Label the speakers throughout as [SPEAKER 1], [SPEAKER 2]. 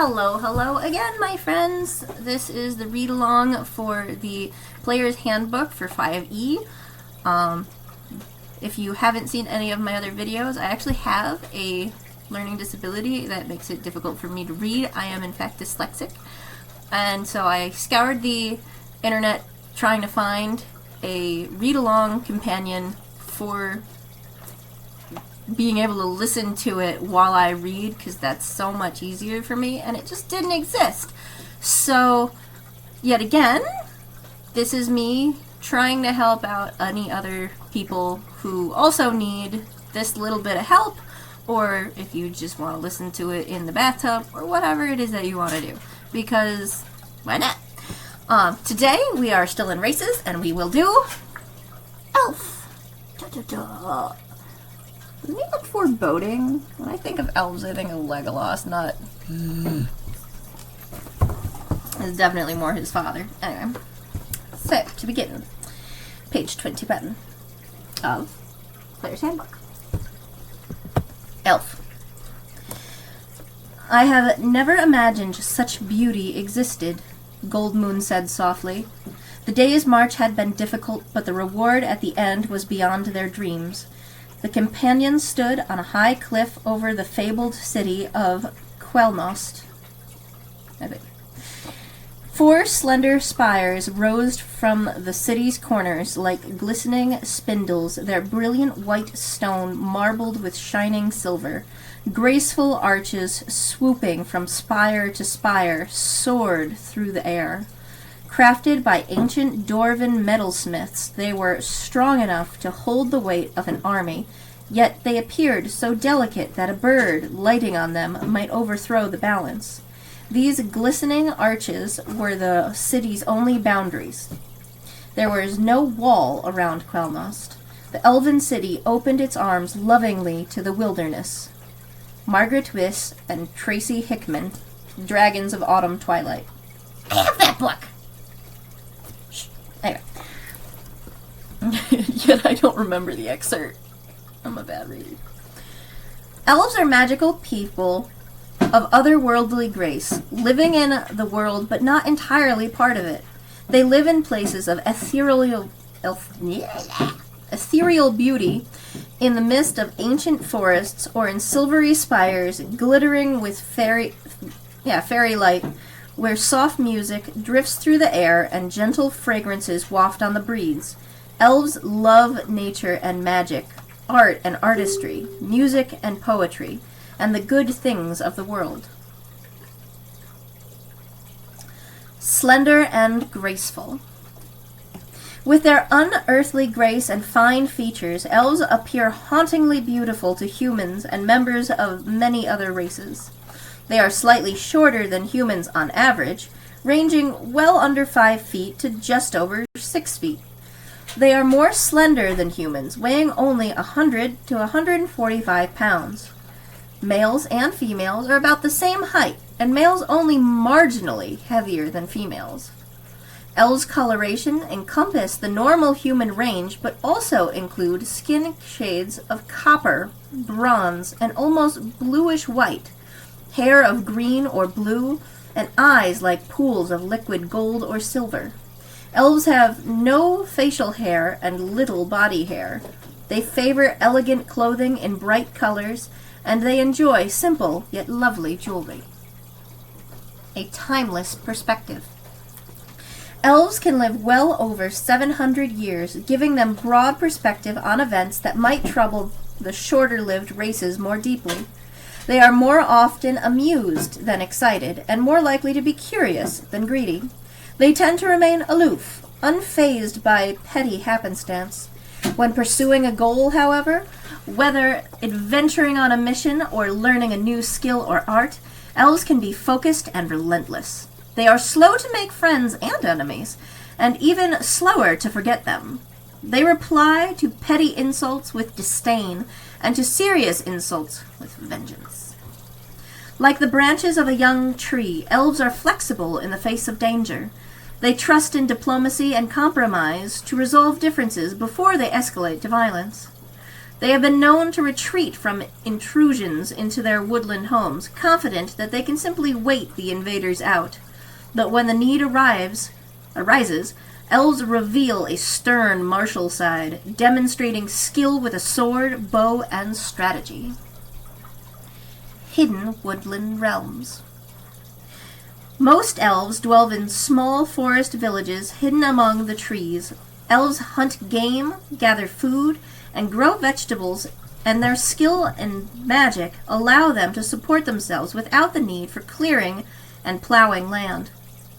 [SPEAKER 1] Hello again, my friends. This is the read-along for the Player's Handbook for 5e. If you haven't seen any of my other videos, I actually have a learning disability that makes it difficult for me to read. I am, in fact, dyslexic. And so I scoured the internet trying to find a read-along companion for being able to listen to it while I read, because that's so much easier for me, and it just didn't exist. So, yet again, this is me trying to help out any other people who also need this little bit of help, or if you just want to listen to it in the bathtub, or whatever it is that you want to do, because why not? Today we are still in races, and we will do Elf. Da-da-da. Doesn't he look foreboding? When I think of elves, I think of Legolas, not... It's definitely more his father. Anyway. So, to begin, page 21 of Player's Handbook. Elf. I have never imagined such beauty existed, Goldmoon said softly. The day's march had been difficult, but the reward at the end was beyond their dreams. The companions stood on a high cliff over the fabled city of Quelnost. Four slender spires rose from the city's corners like glistening spindles, their brilliant white stone marbled with shining silver. Graceful arches swooping from spire to spire soared through the air. Crafted by ancient Dwarven metalsmiths, they were strong enough to hold the weight of an army, yet they appeared so delicate that a bird lighting on them might overthrow the balance. These glistening arches were the city's only boundaries. There was no wall around Quelnost. The elven city opened its arms lovingly to the wilderness. Margaret Wiss and Tracy Hickman, Dragons of Autumn Twilight. I have that book! Anyway. Yet I don't remember the excerpt. I'm a bad reader. Elves are magical people of otherworldly grace, living in the world but not entirely part of it. They live in places of ethereal beauty, in the midst of ancient forests, or in silvery spires glittering with fairy light, where soft music drifts through the air and gentle fragrances waft on the breeze. Elves love nature and magic, art and artistry, music and poetry, and the good things of the world. Slender and graceful. With their unearthly grace and fine features, elves appear hauntingly beautiful to humans and members of many other races. They are slightly shorter than humans on average, ranging well under 5 feet to just over 6 feet. They are more slender than humans, weighing only 100 to 145 pounds. Males and females are about the same height, and males only marginally heavier than females. Elves' coloration encompass the normal human range, but also include skin shades of copper, bronze, and almost bluish white, hair of green or blue, and eyes like pools of liquid gold or silver. Elves have no facial hair and little body hair. They favor elegant clothing in bright colors, and they enjoy simple yet lovely jewelry. A timeless perspective. Elves can live well over 700 years, giving them broad perspective on events that might trouble the shorter-lived races more deeply. They are more often amused than excited, and more likely to be curious than greedy. They tend to remain aloof, unfazed by petty happenstance. When pursuing a goal, however, whether adventuring on a mission or learning a new skill or art, elves can be focused and relentless. They are slow to make friends and enemies, and even slower to forget them. They reply to petty insults with disdain, and to serious insults with vengeance. Like the branches of a young tree, elves are flexible in the face of danger. They trust in diplomacy and compromise to resolve differences before they escalate to violence. They have been known to retreat from intrusions into their woodland homes, confident that they can simply wait the invaders out. But when the need arises, elves reveal a stern martial side, demonstrating skill with a sword, bow, and strategy. Hidden woodland realms. Most elves dwell in small forest villages hidden among the trees. Elves hunt game, gather food, and grow vegetables, and their skill and magic allow them to support themselves without the need for clearing and plowing land.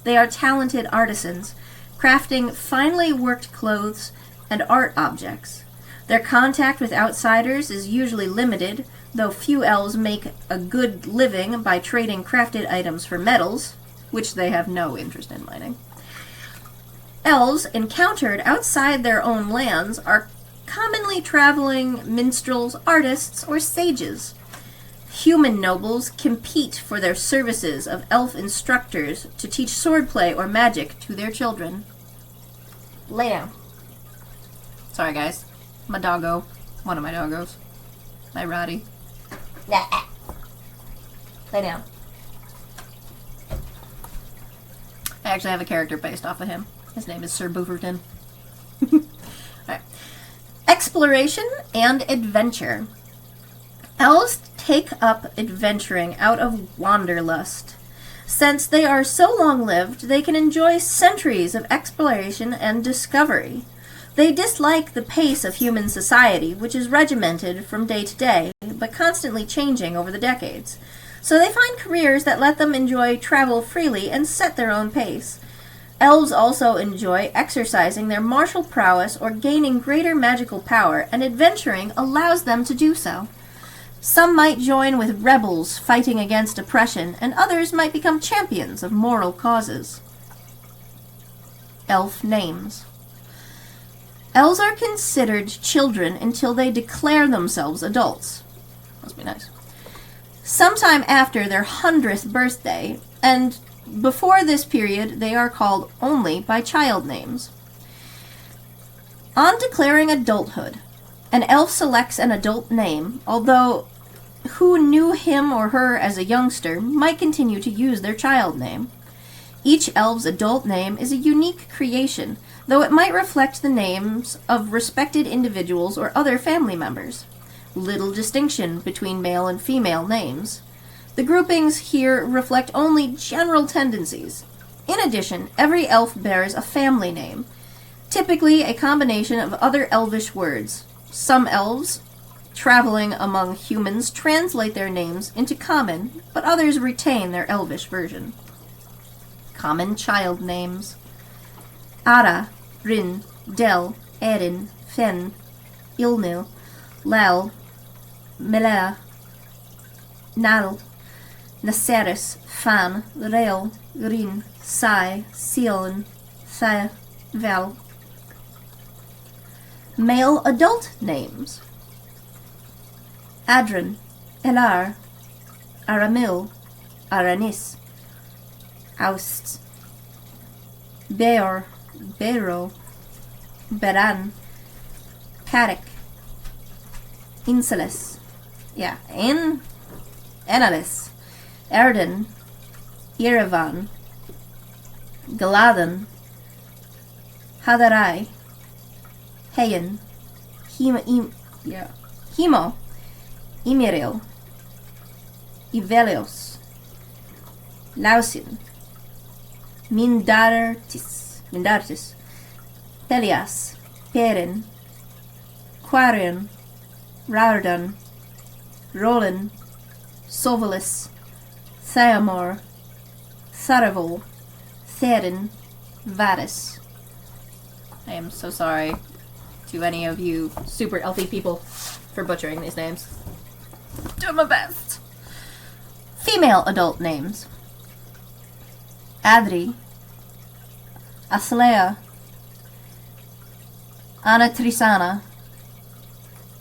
[SPEAKER 1] They are talented artisans, crafting finely worked clothes and art objects. Their contact with outsiders is usually limited, though few elves make a good living by trading crafted items for metals, which they have no interest in mining. Elves encountered outside their own lands are commonly traveling minstrels, artists, or sages. Human nobles compete for their services of elf instructors to teach swordplay or magic to their children. Lay down. Sorry, guys. My doggo. One of my doggos. My Roddy. Lay down. I actually have a character based off of him. His name is Sir Booferton. Alright. Exploration and adventure. Elves take up adventuring out of wanderlust. Since they are so long-lived, they can enjoy centuries of exploration and discovery. They dislike the pace of human society, which is regimented from day to day, but constantly changing over the decades. So they find careers that let them enjoy travel freely and set their own pace. Elves also enjoy exercising their martial prowess or gaining greater magical power, and adventuring allows them to do so. Some might join with rebels fighting against oppression, and others might become champions of moral causes. Elf names. Elves are considered children until they declare themselves adults. Must be nice. Sometime after their 100th birthday, and before this period, they are called only by child names. On declaring adulthood, an elf selects an adult name, although who knew him or her as a youngster might continue to use their child name. Each elf's adult name is a unique creation, though it might reflect the names of respected individuals or other family members. Little distinction between male and female names. The groupings here reflect only general tendencies. In addition, every elf bears a family name, typically a combination of other elvish words. Some elves, traveling among humans, translate their names into common, but others retain their elvish version. Common child names. Ara, Rin, Del, Erin, Fen, Ilnil, Lel, Melea, Nal, Naceris, Fan, Real, Rin, Sai, Sion, Thea, Vel. Male adult names. Adran, Elar, Aramil, Aranis, Aust, Beor, Bero, Beran, Karik, Inceles, Enalis, Erden, Yerevan, Galadan, Hadarai, Heyen, Hemo, Imiril, Ivelios, Lausin, Mindartis, Pelias, Perin, Quarian, Raurdan, Roland, Sovalis, Thyamor, Tharavol, Therin, Varis. I am so sorry to any of you super elfy people for butchering these names. Do my best. Female adult names. Adri, Athlea, Anatrisana,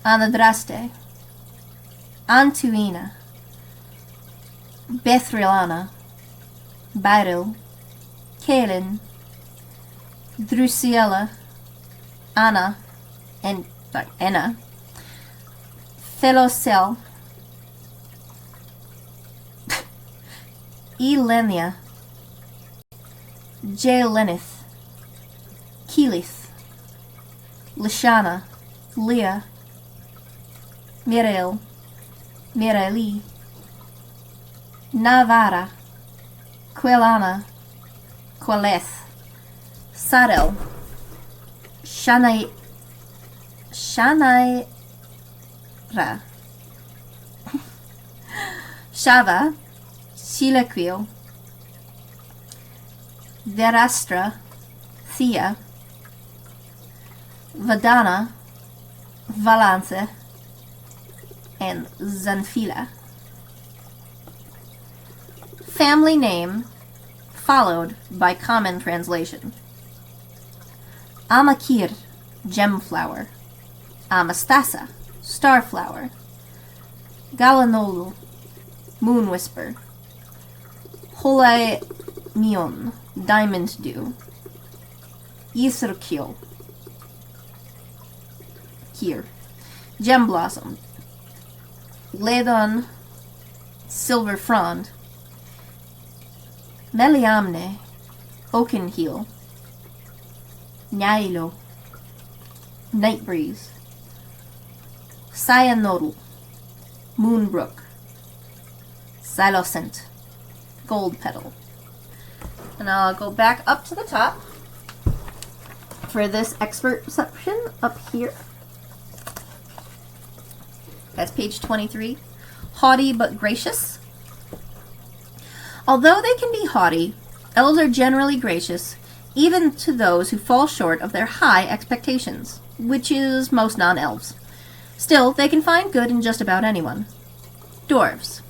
[SPEAKER 1] Anadraste, Antuina, Bethrilana, Byril, Kaelin, Drusiella, Anna, Enna, Thelocel, Elenia, Jaelenith, Keelith, Lishana, Leah, Mirael, Mireli, Navara, Quelana, Queleth, Sadel, Shanaira, Shava, Chilequil, Verastra, Thea, Vadana, Valance, and Zanfila. Family name followed by common translation. Amakir, gemflower. Amastasa, starflower. Galanolu, moon whisper. Holaemion, diamond dew. Ythrkil, here. Gem blossom. Ledon, silver frond. Meliamne, oaken heel. Nyailo, night breeze. Cyanodal, moonbrook. Xylocent, gold petal. And I'll go back up to the top for this expert section up here. That's page 23. Haughty but gracious. Although they can be haughty, elves are generally gracious, even to those who fall short of their high expectations, which is most non-elves. Still, they can find good in just about anyone. Dwarves.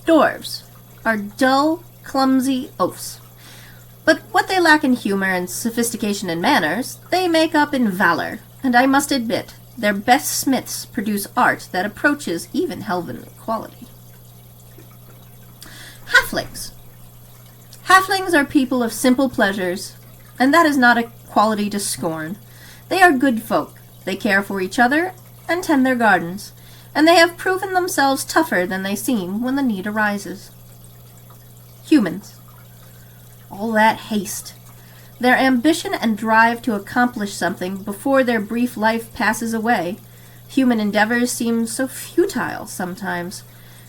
[SPEAKER 1] Dwarves are dull, clumsy oafs. But what they lack in humor and sophistication in manners, they make up in valor, and I must admit, their best smiths produce art that approaches even elven quality. Halflings. Halflings are people of simple pleasures, and that is not a quality to scorn. They are good folk. They care for each other and tend their gardens, and they have proven themselves tougher than they seem when the need arises. Humans. All that haste. Their ambition and drive to accomplish something before their brief life passes away. Human endeavors seem so futile sometimes.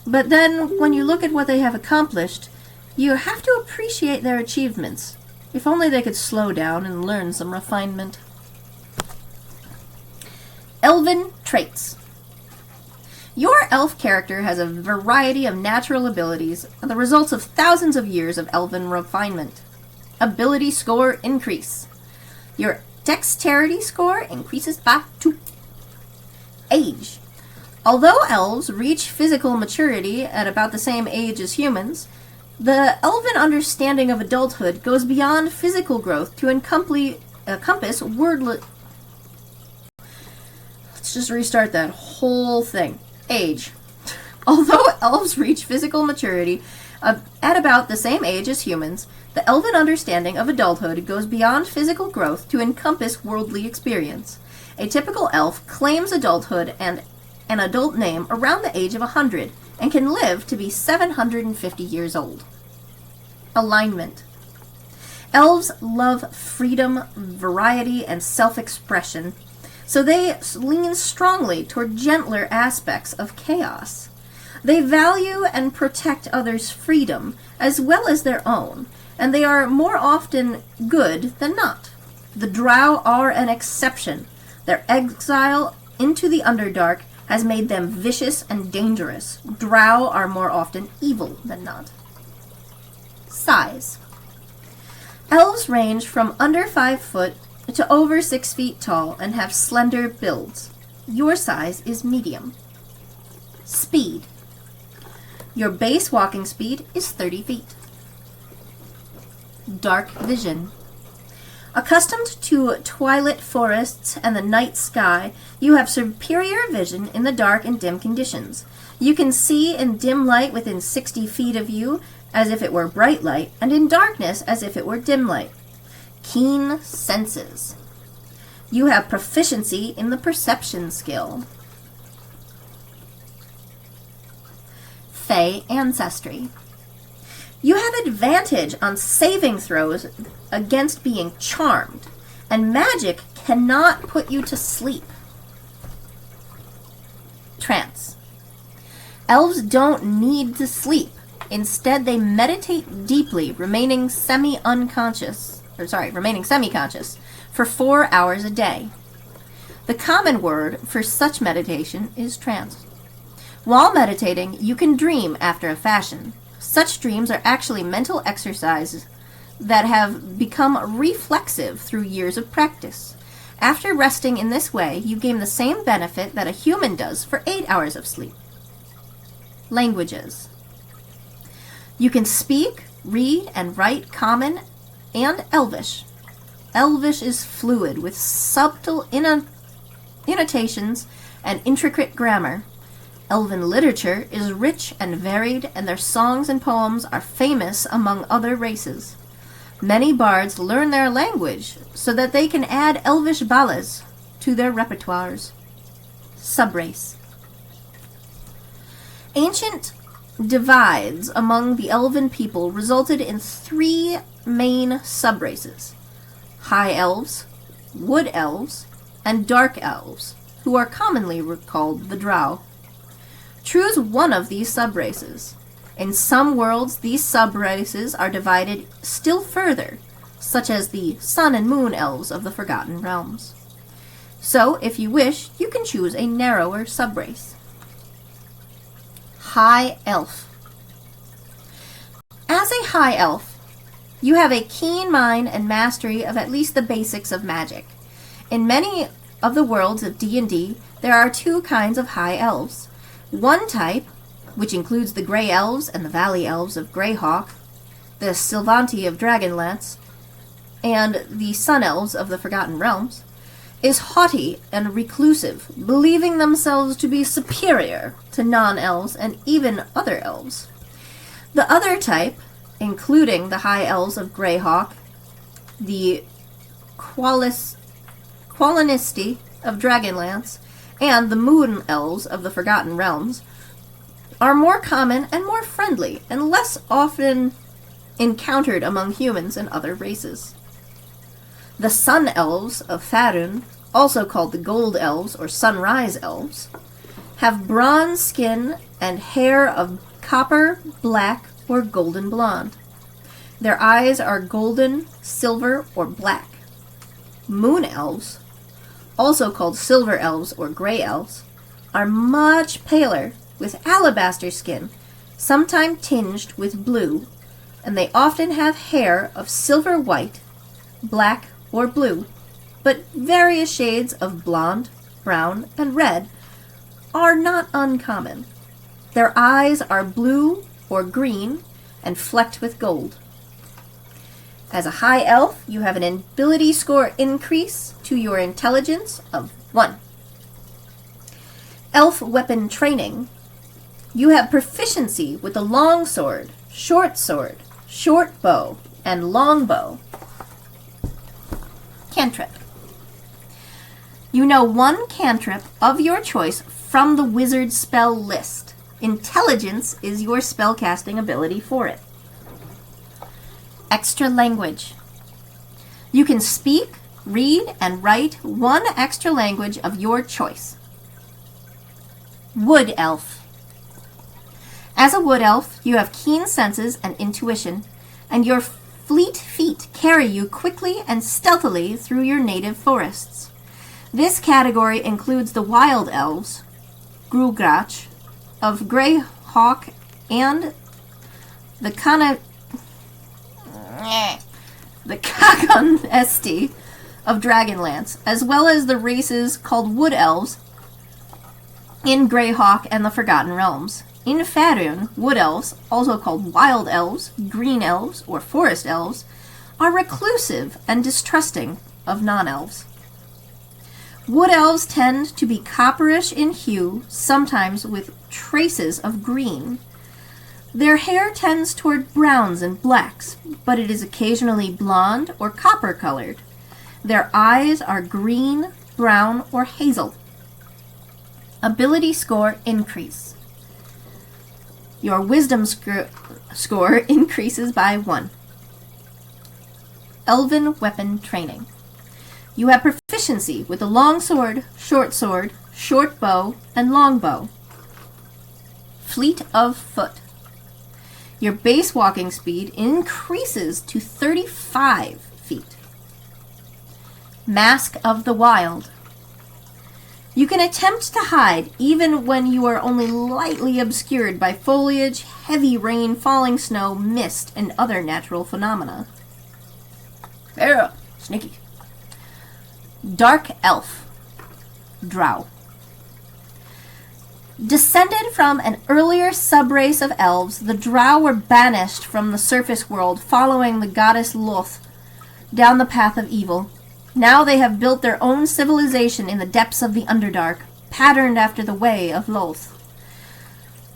[SPEAKER 1] But then, when you look at what they have accomplished, you have to appreciate their achievements. If only they could slow down and learn some refinement. Elven traits. Your elf character has a variety of natural abilities, the results of thousands of years of elven refinement. Ability score increase. Your dexterity score increases by 2. Age. Although elves reach physical maturity at about the same age as humans, the elven understanding of adulthood goes beyond physical growth to encompass wordless... Let's just restart that whole thing. Age. Although elves reach physical maturity at about the same age as humans, the elven understanding of adulthood goes beyond physical growth to encompass worldly experience. A typical elf claims adulthood and an adult name around the age of 100 and can live to be 750 years old. Alignment. Elves love freedom, variety, and self-expression, so they lean strongly toward gentler aspects of chaos. They value and protect others' freedom as well as their own, and they are more often good than not. The Drow are an exception. Their exile into the Underdark has made them vicious and dangerous. Drow are more often evil than not. Size. Elves range from under 5 foot to over 6 feet tall and have slender builds. Your size is medium. Speed. Your base walking speed is 30 feet. Dark vision. Accustomed to twilit forests and the night sky, you have superior vision in the dark and dim conditions. You can see in dim light within 60 feet of you as if it were bright light, and in darkness as if it were dim light. Keen senses. You have proficiency in the perception skill. Fey ancestry. You have advantage on saving throws against being charmed, and magic cannot put you to sleep. Trance. Elves don't need to sleep. Instead, they meditate deeply, remaining semi-conscious for 4 hours a day. The common word for such meditation is trance. While meditating, you can dream after a fashion. Such dreams are actually mental exercises that have become reflexive through years of practice. After resting in this way, you gain the same benefit that a human does for 8 hours of sleep. Languages. You can speak, read, and write Common and Elvish. Elvish is fluid with subtle annotations and intricate grammar. Elven literature is rich and varied, and their songs and poems are famous among other races. Many bards learn their language so that they can add Elvish ballads to their repertoires. Subrace. Ancient divides among the elven people resulted in 3 main subraces: high elves, wood elves, and dark elves, who are commonly called the drow. Choose one of these subraces. In some worlds, these subraces are divided still further, such as the sun and moon elves of the Forgotten Realms. So, if you wish, you can choose a narrower subrace. High Elf. As a high elf, you have a keen mind and mastery of at least the basics of magic. In many of the worlds of D&D, there are 2 kinds of high elves. One type, which includes the Grey Elves and the Valley Elves of Greyhawk, the Sylvanti of Dragonlance, and the Sun Elves of the Forgotten Realms, is haughty and reclusive, believing themselves to be superior to non-elves and even other elves. The other type, including the High Elves of Greyhawk, the Qualinisti of Dragonlance, and the Moon Elves of the Forgotten Realms, are more common and more friendly, and less often encountered among humans and other races. The Sun Elves of Faerun, also called the Gold Elves or Sunrise Elves, have bronze skin and hair of copper, black, or golden blonde. Their eyes are golden, silver, or black. Moon Elves, also called Silver Elves or Grey Elves, are much paler, with alabaster skin, sometimes tinged with blue, and they often have hair of silver white, black, or blue, but various shades of blonde, brown, and red are not uncommon. Their eyes are blue or green and flecked with gold. As a high elf, you have an ability score increase to your intelligence of 1. Elf weapon training. You have proficiency with the long sword, short bow, and long bow. Cantrip. You know 1 cantrip of your choice from the wizard spell list. Intelligence is your spellcasting ability for it. Extra language. You can speak, read, and write 1 extra language of your choice. Wood Elf. As a wood elf, you have keen senses and intuition, and your fleet feet carry you quickly and stealthily through your native forests. This category includes the wild elves, Grugrach, of Greyhawk, and the Kakonesti of Dragonlance, as well as the races called Wood Elves in Greyhawk and the Forgotten Realms. In Faerun, Wood Elves, also called Wild Elves, Green Elves, or Forest Elves, are reclusive and distrusting of non-elves. Wood Elves tend to be copperish in hue, sometimes with traces of green. Their hair tends toward browns and blacks, but it is occasionally blonde or copper-colored. Their eyes are green, brown, or hazel. Ability score increase. Your wisdom score increases by 1. Elven weapon training. You have proficiency with the long sword, short bow, and long bow. Fleet of foot. Your base walking speed increases to 35 feet. Mask of the Wild. You can attempt to hide even when you are only lightly obscured by foliage, heavy rain, falling snow, mist, and other natural phenomena. Yeah, sneaky. Dark Elf. Drow. Descended from an earlier subrace of elves, the Drow were banished from the surface world following the goddess Loth down the path of evil. Now they have built their own civilization in the depths of the Underdark, patterned after the way of Loth.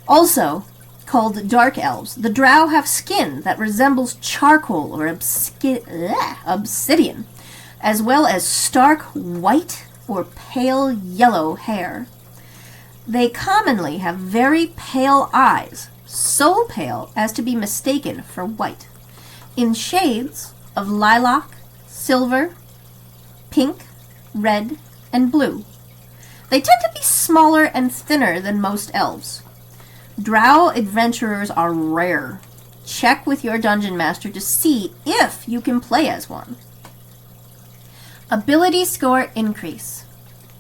[SPEAKER 1] Also called Dark Elves, the Drow have skin that resembles charcoal or obsidian, as well as stark white or pale yellow hair. They commonly have very pale eyes, so pale as to be mistaken for white, in shades of lilac, silver, pink, red, and blue. They tend to be smaller and thinner than most elves. Drow adventurers are rare. Check with your dungeon master to see if you can play as one. Ability score increase.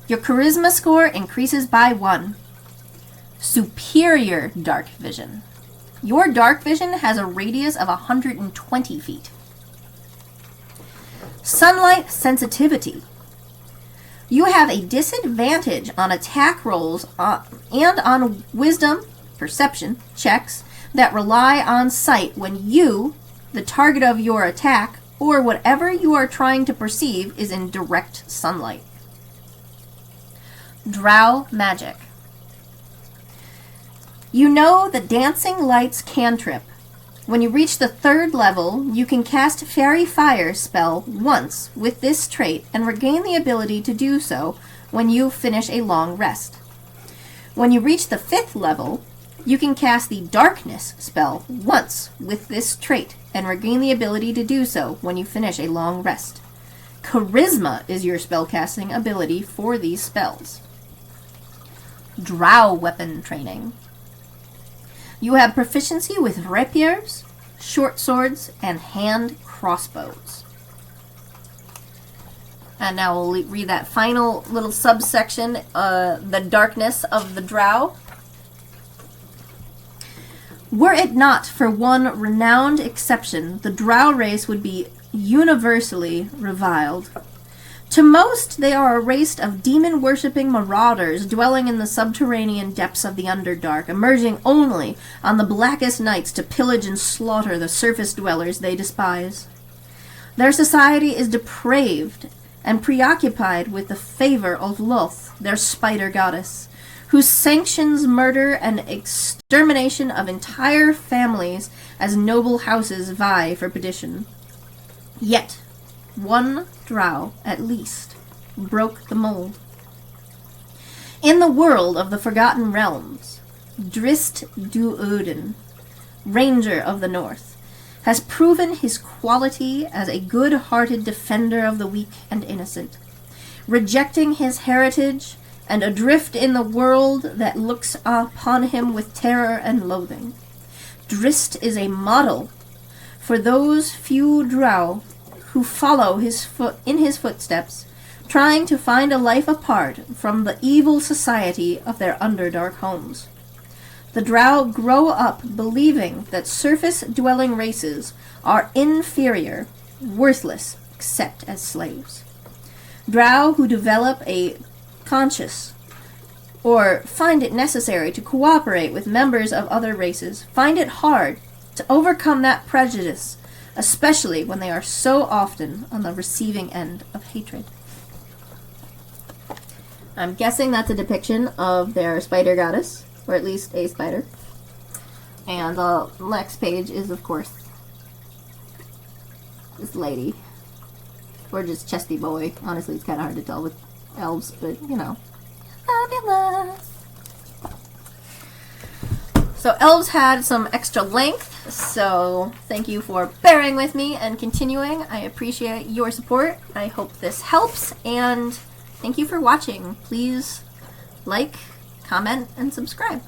[SPEAKER 1] Your charisma score increases by 1. Superior dark vision. Your dark vision has a radius of 120 feet. Sunlight sensitivity. You have a disadvantage on attack rolls and on wisdom, perception, checks that rely on sight when you, the target of your attack, or whatever you are trying to perceive is in direct sunlight. Drow magic. You know the Dancing Lights cantrip. When you reach the 3rd level, you can cast Fairy Fire spell once with this trait and regain the ability to do so when you finish a long rest. When you reach the 5th level, you can cast the Darkness spell once with this trait and regain the ability to do so when you finish a long rest. Charisma is your spellcasting ability for these spells. Drow weapon training. You have proficiency with rapiers, short swords, and hand crossbows. And now we'll read that final little subsection, the darkness of the Drow. Were it not for one renowned exception, the Drow race would be universally reviled. To most, they are a race of demon-worshipping marauders dwelling in the subterranean depths of the Underdark, emerging only on the blackest nights to pillage and slaughter the surface dwellers they despise. Their society is depraved and preoccupied with the favor of Loth, their spider goddess, who sanctions murder and extermination of entire families as noble houses vie for perdition. Yet, one Drow, at least, broke the mold. In the world of the Forgotten Realms, Drist du Odin, Ranger of the North, has proven his quality as a good-hearted defender of the weak and innocent, rejecting his heritage and adrift in the world that looks upon him with terror and loathing. Drist is a model for those few Drow who follow in his footsteps, trying to find a life apart from the evil society of their Underdark homes. The Drow grow up believing that surface-dwelling races are inferior, worthless, except as slaves. Drow who develop a conscience or find it necessary to cooperate with members of other races find it hard to overcome that prejudice, especially when they are so often on the receiving end of hatred. I'm guessing that's a depiction of their spider goddess, or at least a spider. And the next page is, of course, this lady. Or just chesty boy. Honestly, it's kind of hard to tell with elves, but, you know. Fabulous! So elves had some extra length, so thank you for bearing with me and continuing. I appreciate your support. I hope this helps, and thank you for watching. Please like, comment, and subscribe.